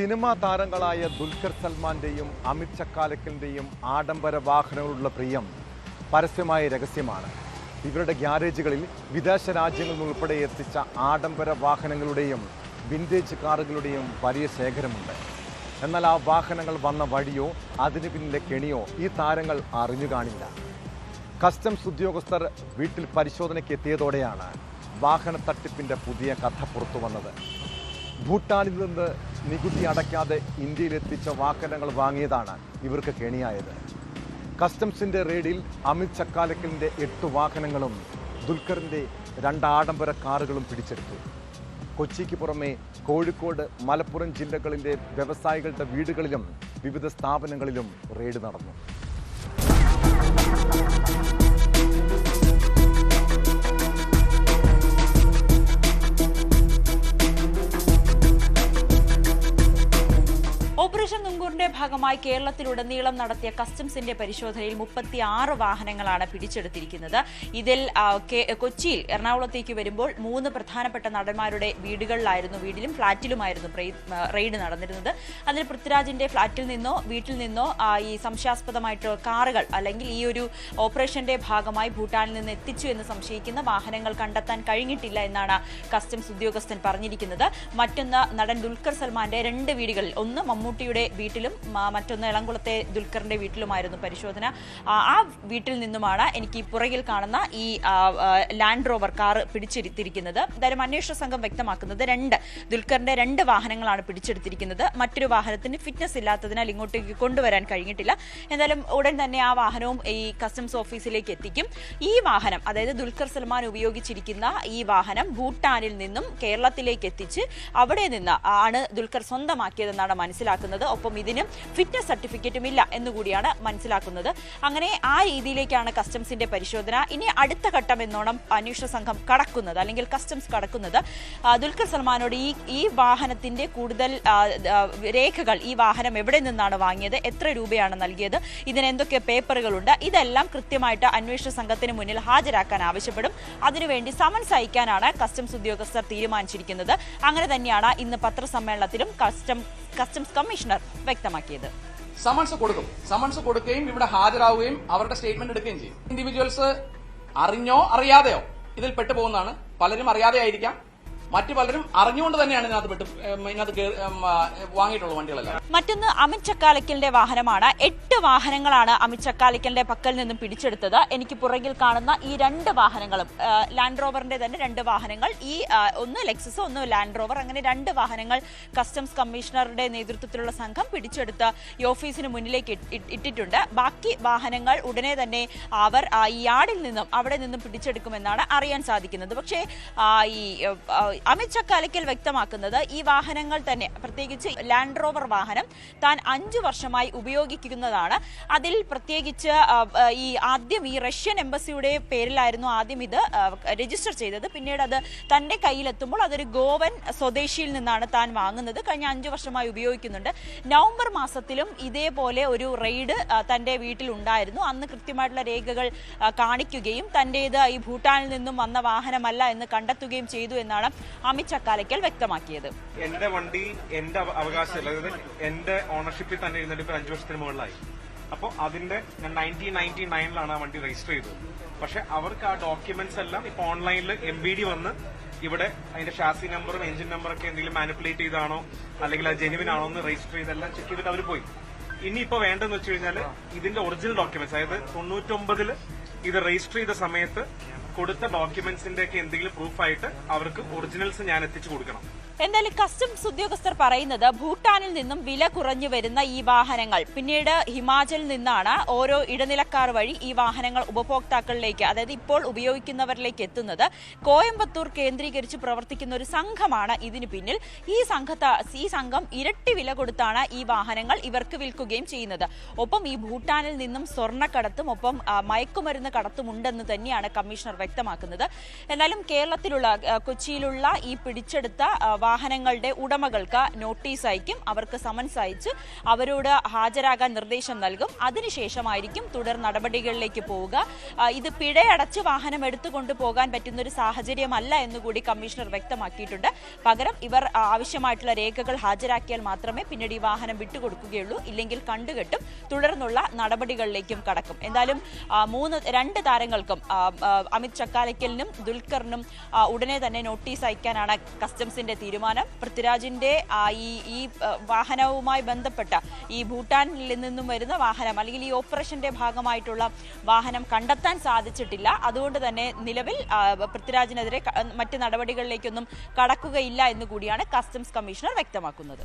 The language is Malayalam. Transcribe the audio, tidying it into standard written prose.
സിനിമാ താരങ്ങളായ ദുൽഖർ സൽമാന്റെയും അമിത് ചക്കാലക്കലിന്റെയും ആഡംബര വാഹനങ്ങളുള്ള പ്രിയം പരസ്യമായ രഹസ്യമാണ്. ഇവരുടെ ഗ്യാരേജുകളിൽ വിദേശ രാജ്യങ്ങളിൽ ഉൾപ്പെടെ എത്തിച്ച ആഡംബര വാഹനങ്ങളുടെയും വിൻറ്റേജ് കാറുകളുടെയും വലിയ ശേഖരമുണ്ട്. എന്നാൽ ആ വാഹനങ്ങൾ വന്ന വഴിയോ അതിനു പിന്നിലെ കെണിയോ ഈ താരങ്ങൾ അറിഞ്ഞു കാണില്ല. കസ്റ്റംസ് ഉദ്യോഗസ്ഥർ വീട്ടിൽ പരിശോധനയ്ക്ക് എത്തിയതോടെയാണ് വാഹന തട്ടിപ്പിന്റെ പുതിയ കഥ പുറത്തു വന്നത്. ഭൂട്ടാനിൽ നിന്ന് നികുതി അടയ്ക്കാതെ ഇന്ത്യയിലെത്തിച്ച വാഹനങ്ങൾ വാങ്ങിയതാണ് ഇവർക്ക് കെണിയായത്. കസ്റ്റംസിന്റെ റെയ്ഡിൽ അമിത് ചക്കാലക്കലിന്റെ 8 വാഹനങ്ങളും ദുൽഖറിന്റെ 2 ആഡംബര കാറുകളും പിടിച്ചെടുത്തു. കൊച്ചിക്ക് പുറമെ കോഴിക്കോട്, മലപ്പുറം ജില്ലകളിലെ വ്യവസായികളുടെ വീടുകളിലും വിവിധ സ്ഥാപനങ്ങളിലും റെയ്ഡ് നടന്നു. ഓപ്പറേഷൻ തുങ്കൂറിന്റെ ഭാഗമായി കേരളത്തിലുടനീളം നടത്തിയ കസ്റ്റംസിന്റെ പരിശോധനയിൽ 36 വാഹനങ്ങളാണ് പിടിച്ചെടുത്തിരിക്കുന്നത്. ഇതിൽ കൊച്ചിയിൽ എറണാകുളത്തേക്ക് വരുമ്പോൾ 3 പ്രധാനപ്പെട്ട നടന്മാരുടെ വീടിലും ഫ്ളാറ്റിലുമായിരുന്നു റെയ്ഡ് നടന്നിരുന്നത്. അതിൽ പൃഥ്വിരാജിന്റെ ഫ്ളാറ്റിൽ നിന്നോ വീട്ടിൽ നിന്നോ ഈ സംശയാസ്പദമായിട്ട് കാറുകൾ അല്ലെങ്കിൽ ഈ ഒരു ഓപ്പറേഷന്റെ ഭാഗമായി ഭൂട്ടാനിൽ നിന്ന് എത്തിച്ചു എന്ന് സംശയിക്കുന്ന വാഹനങ്ങൾ കണ്ടെത്താൻ കഴിഞ്ഞിട്ടില്ല എന്നാണ് കസ്റ്റംസ് ഉദ്യോഗസ്ഥൻ പറഞ്ഞിരിക്കുന്നത്. മറ്റൊന്ന് നടൻ ദുൽഖർ സൽമാന്റെ 2 വീടുകളിൽ, ഒന്ന് മമ്മൂട്ടിയുടെ വീട്ടിലും മറ്റൊന്ന് എളംകുളത്തെ ദുൽഖറിന്റെ വീട്ടിലുമായിരുന്നു പരിശോധന. ആ വീട്ടിൽ നിന്നുമാണ് എനിക്ക് പുറകിൽ കാണുന്ന ഈ ലാൻഡ് റോവർ കാർ പിടിച്ചെടുത്തിരിക്കുന്നത്. എന്തായാലും അന്വേഷണ സംഘം വ്യക്തമാക്കുന്നത് ദുൽഖറിന്റെ 2 വാഹനങ്ങളാണ് പിടിച്ചെടുത്തിരിക്കുന്നത്. മറ്റൊരു വാഹനത്തിന് ഫിറ്റ്നസ് ഇല്ലാത്തതിനാൽ ഇങ്ങോട്ടേക്ക് കൊണ്ടുവരാൻ കഴിഞ്ഞിട്ടില്ല. എന്തായാലും ഉടൻ തന്നെ ആ വാഹനവും ഈ കസ്റ്റംസ് ഓഫീസിലേക്ക് എത്തിക്കും. ഈ വാഹനം, അതായത് ദുൽഖർ സൽമാൻ ഉപയോഗിച്ചിരിക്കുന്ന ഈ വാഹനം ഭൂട്ടാനിൽ നിന്നും കേരളത്തിലേക്ക് എത്തിച്ച് അവിടെ നിന്ന് ആണ് ദുൽഖർ സ്വന്തമാക്കിയതെന്നാണ് മനസ്സിലാക്കുന്നത്. ഒപ്പം ഇതിന് ഫിറ്റ്നസ് സർട്ടിഫിക്കറ്റും ഇല്ല എന്നുകൂടിയാണ് മനസ്സിലാക്കുന്നത്. അങ്ങനെ ആ രീതിയിലേക്കാണ് കസ്റ്റംസിന്റെ പരിശോധന. ഇനി അടുത്ത ഘട്ടം എന്നോണം അന്വേഷണ സംഘം കടക്കുന്നത്, അല്ലെങ്കിൽ കസ്റ്റംസ് കടക്കുന്നത് ദുൽഖർ സൽമാനോട് ഈ വാഹനത്തിന്റെ കൂടുതൽ രേഖകൾ, ഈ വാഹനം എവിടെ നിന്നാണ് വാങ്ങിയത്, എത്ര രൂപയാണ് നൽകിയത്, ഇതിന് എന്തൊക്കെ പേപ്പറുകളുണ്ട്, ഇതെല്ലാം കൃത്യമായിട്ട് അന്വേഷണ സംഘത്തിന് മുന്നിൽ ഹാജരാക്കാൻ ആവശ്യപ്പെടും. അതിനുവേണ്ടി സമൻസ് അയക്കാനാണ് കസ്റ്റംസ് ഉദ്യോഗസ്ഥർ തീരുമാനിച്ചിരിക്കുന്നത്. അങ്ങനെ തന്നെയാണ് ഇന്ന് പത്രസമ്മേളനത്തിലും കസ്റ്റംസ് കമ്മീഷണർ വ്യക്തമാക്കിയത്. സമൻസ് കൊടുക്കുകയും ഇവിടെ ഹാജരാവുകയും അവരുടെ സ്റ്റേറ്റ്മെന്റ് എടുക്കുകയും ചെയ്യും. ഇൻഡിവിജ്വൽസ് അറിഞ്ഞോ അറിയാതെയോ ഇതിൽ പെട്ടുപോകുന്നതാണ്. പലരും അറിയാതെ ആയിരിക്കാം, മറ്റു പലരും അറിഞ്ഞുകൊണ്ട് തന്നെയാണ് ഇതിനകത്ത് വാങ്ങിയിട്ടുള്ള വണ്ടികളെല്ലാം. മറ്റൊന്ന് അമിത് ചക്കാലക്കലിന്റെ വാഹനമാണ്. 8 വാഹനങ്ങളാണ് അമിത് ചക്കാലക്കലിന്റെ പക്കൽ നിന്നും പിടിച്ചെടുത്തത്. എനിക്ക് പുറകിൽ കാണുന്ന ഈ 2 വാഹനങ്ങളും ലാൻഡ് റോവറിന്റെ തന്നെ 2 വാഹനങ്ങൾ, ഈ ഒന്ന് ലെക്സസ്, ഒന്ന് ലാൻഡ് റോവർ, അങ്ങനെ 2 വാഹനങ്ങൾ കസ്റ്റംസ് കമ്മീഷണറുടെ നേതൃത്വത്തിലുള്ള സംഘം പിടിച്ചെടുത്ത് ഈ ഓഫീസിന് മുന്നിലേക്ക് ഇട്ടിട്ടുണ്ട്. ബാക്കി വാഹനങ്ങൾ ഉടനെ തന്നെ അവർ ഈ യാർഡിൽ നിന്നും അവിടെ നിന്നും പിടിച്ചെടുക്കുമെന്നാണ് അറിയാൻ സാധിക്കുന്നത്. പക്ഷേ ഈ അമിത് ചക്കാലക്കൽ വ്യക്തമാക്കുന്നത് ഈ വാഹനങ്ങൾ തന്നെ, പ്രത്യേകിച്ച് ലാൻഡ് റോവർ വാഹനം താൻ 5 വർഷമായി ഉപയോഗിക്കുന്നതാണ്. അതിൽ പ്രത്യേകിച്ച് ആദ്യം ഈ റഷ്യൻ എംബസിയുടെ പേരിലായിരുന്നു ആദ്യം ഇത് രജിസ്റ്റർ ചെയ്തത്. പിന്നീട് അത് തന്റെ കയ്യിലെത്തുമ്പോൾ അതൊരു ഗോവൻ സ്വദേശിയിൽ നിന്നാണ് താൻ വാങ്ങുന്നത്. കഴിഞ്ഞ 5 വർഷമായി ഉപയോഗിക്കുന്നുണ്ട്. നവംബർ മാസത്തിലും ഇതേപോലെ ഒരു റെയ്ഡ് തന്റെ വീട്ടിലുണ്ടായിരുന്നു. അന്ന് കൃത്യമായിട്ടുള്ള രേഖകൾ കാണിക്കുകയും തന്റേത് ഈ ഭൂട്ടാനിൽ നിന്നും വന്ന വാഹനമല്ല എന്ന് കണ്ടെത്തുകയും ചെയ്തു എന്നാണ് അമിത് ചക്കാലക്കൽ വ്യക്തമാക്കിയത്. എന്റെ വണ്ടി എന്റെ അവകാശം, അതായത് എന്റെ ഓണർഷിപ്പിൽ തന്നെ ഇരുന്നിട്ട് ഇപ്പൊ 5 വർഷത്തിന് മുകളിലായി. അപ്പോൾ അതിന്റെ ഞാൻ 1999 ആ വണ്ടി രജിസ്റ്റർ ചെയ്തത്. പക്ഷെ അവർക്ക് ആ ഡോക്യുമെന്റ്സ് എല്ലാം ഇപ്പൊ ഓൺലൈനിൽ MBD വന്ന് ഇവിടെ അതിന്റെ ഷാസി നമ്പറും എഞ്ചിൻ നമ്പറൊക്കെ എന്തെങ്കിലും മാനിപ്പുലേറ്റ് ചെയ്താണോ അല്ലെങ്കിൽ അത് ജെനുവിൻ ആണോ എന്ന് രജിസ്റ്റർ ചെയ്തെല്ലാം ചെക്ക് ചെയ്തിട്ട് അവർ പോയി. ഇനിയിപ്പോ വേണ്ടെന്ന് വെച്ച് കഴിഞ്ഞാൽ ഇതിന്റെ ഒറിജിനൽ ഡോക്യുമെന്റ്സ്, അതായത് 99 ഇത് രജിസ്റ്റർ ചെയ്ത സമയത്ത് കൊടുത്ത ഡോക്യുമെന്റ്സിന്റെ ഒക്കെ എന്തെങ്കിലും പ്രൂഫായിട്ട് അവർക്ക് ഒറിജിനൽസ് ഞാൻ എത്തിച്ചു കൊടുക്കണം. എന്തായാലും കസ്റ്റംസ് ഉദ്യോഗസ്ഥർ പറയുന്നത് ഭൂട്ടാനിൽ നിന്നും വില കുറഞ്ഞു വരുന്ന ഈ വാഹനങ്ങൾ പിന്നീട് ഹിമാചലിൽ നിന്നാണ് ഓരോ ഇടനിലക്കാർ വഴി ഈ വാഹനങ്ങൾ ഉപഭോക്താക്കളിലേക്ക്, അതായത് ഇപ്പോൾ ഉപയോഗിക്കുന്നവരിലേക്ക് എത്തുന്നത്. കോയമ്പത്തൂർ കേന്ദ്രീകരിച്ച് പ്രവർത്തിക്കുന്ന ഒരു സംഘമാണ് ഇതിന് പിന്നിൽ. ഈ സംഘം ഇരട്ടി വില കൊടുത്താണ് ഈ വാഹനങ്ങൾ ഇവർക്ക് വിൽക്കുകയും ചെയ്യുന്നത്. ഒപ്പം ഈ ഭൂട്ടാനിൽ നിന്നും സ്വർണ്ണക്കടത്തും ഒപ്പം മയക്കുമരുന്ന് കടത്തും ഉണ്ടെന്ന് തന്നെയാണ് കമ്മീഷണർ വ്യക്തമാക്കുന്നത്. എന്നാലും കേരളത്തിലുള്ള കൊച്ചിയിലുള്ള ഈ പിടിച്ചെടുത്ത വാഹനങ്ങളുടെ ഉടമകൾക്ക് നോട്ടീസ് അയക്കും, അവർക്ക് സമൻസ് അയച്ച് അവരോട് ഹാജരാകാൻ നിർദ്ദേശം നൽകും. അതിനുശേഷമായിരിക്കും തുടർ നടപടികളിലേക്ക് പോവുക. ഇത് പിഴയടച്ച് വാഹനം എടുത്തുകൊണ്ട് പോകാൻ പറ്റുന്ന ഒരു സാഹചര്യമല്ല എന്നുകൂടി കമ്മീഷണർ വ്യക്തമാക്കിയിട്ടുണ്ട്. പകരം ഇവർ ആവശ്യമായിട്ടുള്ള രേഖകൾ ഹാജരാക്കിയാൽ മാത്രമേ പിന്നീട് ഈ വാഹനം വിട്ടുകൊടുക്കുകയുള്ളൂ, ഇല്ലെങ്കിൽ കണ്ടുകെട്ടും തുടർന്നുള്ള നടപടികളിലേക്കും കടക്കും. എന്തായാലും രണ്ട് താരങ്ങൾക്കും അമിത് ചക്കാലക്കലിനും ദുൽഖറിനും ഉടനെ തന്നെ നോട്ടീസ് അയക്കാനാണ് കസ്റ്റംസിന്റെ തീരുമാനം. പൃഥ്വിരാജിന്റെ ഈ വാഹനവുമായി ബന്ധപ്പെട്ട ഈ ഭൂട്ടാനിൽ നിന്നും വരുന്ന വാഹനം അല്ലെങ്കിൽ ഈ ഓപ്പറേഷന്റെ ഭാഗമായിട്ടുള്ള വാഹനം കണ്ടെത്താൻ സാധിച്ചിട്ടില്ല. അതുകൊണ്ട് തന്നെ നിലവിൽ പൃഥ്വിരാജിനെതിരെ മറ്റ് നടപടികളിലേക്കൊന്നും കടക്കുകയില്ല എന്നുകൂടിയാണ് കസ്റ്റംസ് കമ്മീഷണർ വ്യക്തമാക്കുന്നത്.